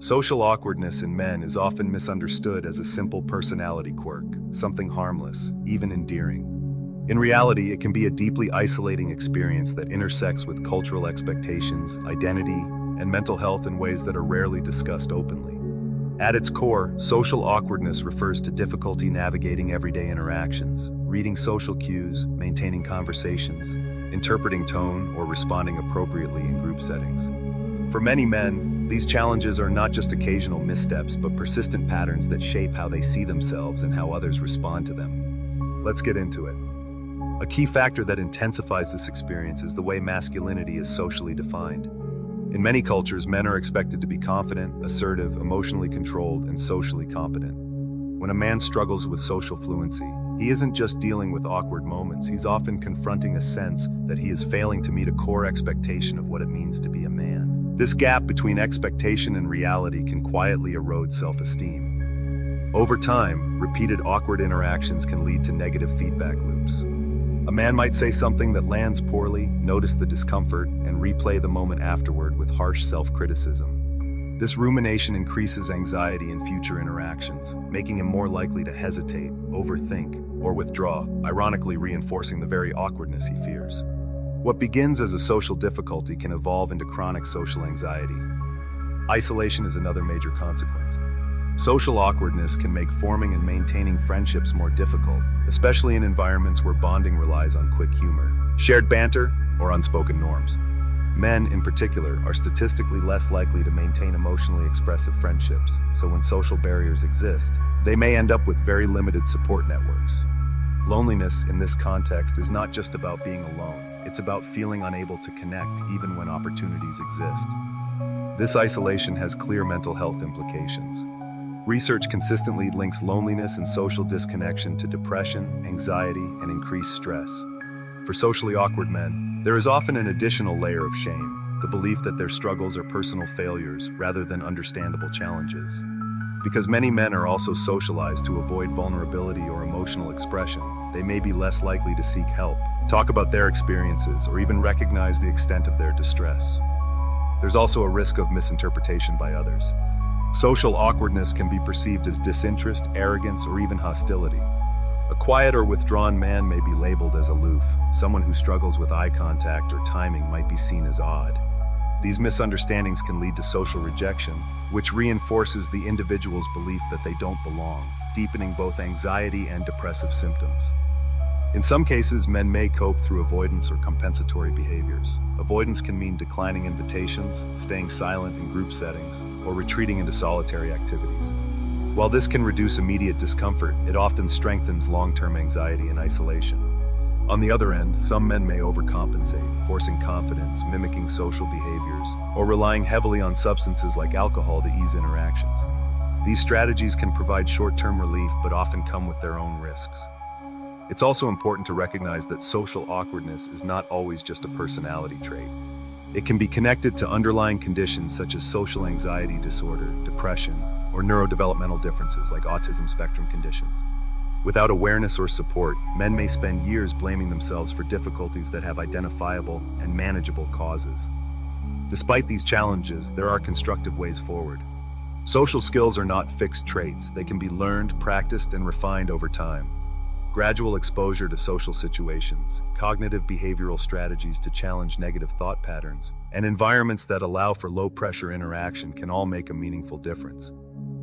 Social awkwardness in men is often misunderstood as a simple personality quirk, something harmless, even endearing. In reality, it can be a deeply isolating experience that intersects with cultural expectations, identity, and mental health in ways that are rarely discussed openly. At its core, social awkwardness refers to difficulty navigating everyday interactions, reading social cues, maintaining conversations, interpreting tone, or responding appropriately in group settings. For many men, these challenges are not just occasional missteps, but persistent patterns that shape how they see themselves and how others respond to them. Let's get into it. A key factor that intensifies this experience is the way masculinity is socially defined. In many cultures, men are expected to be confident, assertive, emotionally controlled, and socially competent. When a man struggles with social fluency, he isn't just dealing with awkward moments, he's often confronting a sense that he is failing to meet a core expectation of what it means to be a man. This gap between expectation and reality can quietly erode self-esteem. Over time, repeated awkward interactions can lead to negative feedback loops. A man might say something that lands poorly, notice the discomfort, and replay the moment afterward with harsh self-criticism. This rumination increases anxiety in future interactions, making him more likely to hesitate, overthink, or withdraw, ironically reinforcing the very awkwardness he fears. What begins as a social difficulty can evolve into chronic social anxiety. Isolation is another major consequence. Social awkwardness can make forming and maintaining friendships more difficult, especially in environments where bonding relies on quick humor, shared banter, or unspoken norms. Men, in particular, are statistically less likely to maintain emotionally expressive friendships, so when social barriers exist, they may end up with very limited support networks. Loneliness, in this context, is not just about being alone. It's about feeling unable to connect even when opportunities exist. This isolation has clear mental health implications. Research consistently links loneliness and social disconnection to depression, anxiety, and increased stress. For socially awkward men, there is often an additional layer of shame, the belief that their struggles are personal failures rather than understandable challenges. Because many men are also socialized to avoid vulnerability or emotional expression, they may be less likely to seek help, talk about their experiences, or even recognize the extent of their distress. There's also a risk of misinterpretation by others. Social awkwardness can be perceived as disinterest, arrogance, or even hostility. A quiet or withdrawn man may be labeled as aloof. Someone who struggles with eye contact or timing might be seen as odd. These misunderstandings can lead to social rejection, which reinforces the individual's belief that they don't belong, deepening both anxiety and depressive symptoms. In some cases, men may cope through avoidance or compensatory behaviors. Avoidance can mean declining invitations, staying silent in group settings, or retreating into solitary activities. While this can reduce immediate discomfort, it often strengthens long-term anxiety and isolation. On the other end, some men may overcompensate, forcing confidence, mimicking social behaviors, or relying heavily on substances like alcohol to ease interactions. These strategies can provide short-term relief but often come with their own risks. It's also important to recognize that social awkwardness is not always just a personality trait. It can be connected to underlying conditions such as social anxiety disorder, depression, or neurodevelopmental differences like autism spectrum conditions. Without awareness or support, men may spend years blaming themselves for difficulties that have identifiable and manageable causes. Despite these challenges, there are constructive ways forward. Social skills are not fixed traits. They can be learned, practiced, and refined over time. Gradual exposure to social situations, cognitive behavioral strategies to challenge negative thought patterns, and environments that allow for low-pressure interaction can all make a meaningful difference.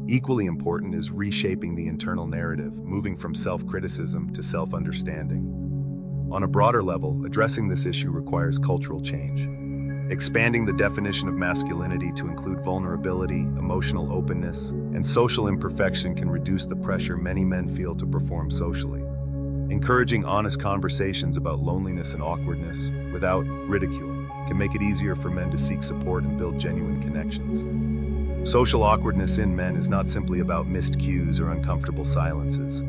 Equally important is reshaping the internal narrative, moving from self-criticism to self-understanding. On a broader level, addressing this issue requires cultural change. Expanding the definition of masculinity to include vulnerability, emotional openness, and social imperfection can reduce the pressure many men feel to perform socially. Encouraging honest conversations about loneliness and awkwardness, without ridicule, can make it easier for men to seek support and build genuine connections. Social awkwardness in men is not simply about missed cues or uncomfortable silences.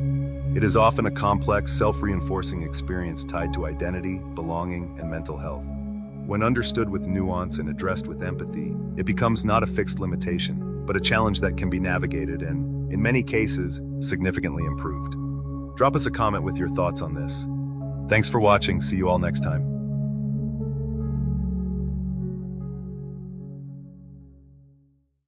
It is often a complex, self-reinforcing experience tied to identity, belonging, and mental health. When understood with nuance and addressed with empathy, it becomes not a fixed limitation, but a challenge that can be navigated and, in many cases, significantly improved. Drop us a comment with your thoughts on this. Thanks for watching. See you all next time.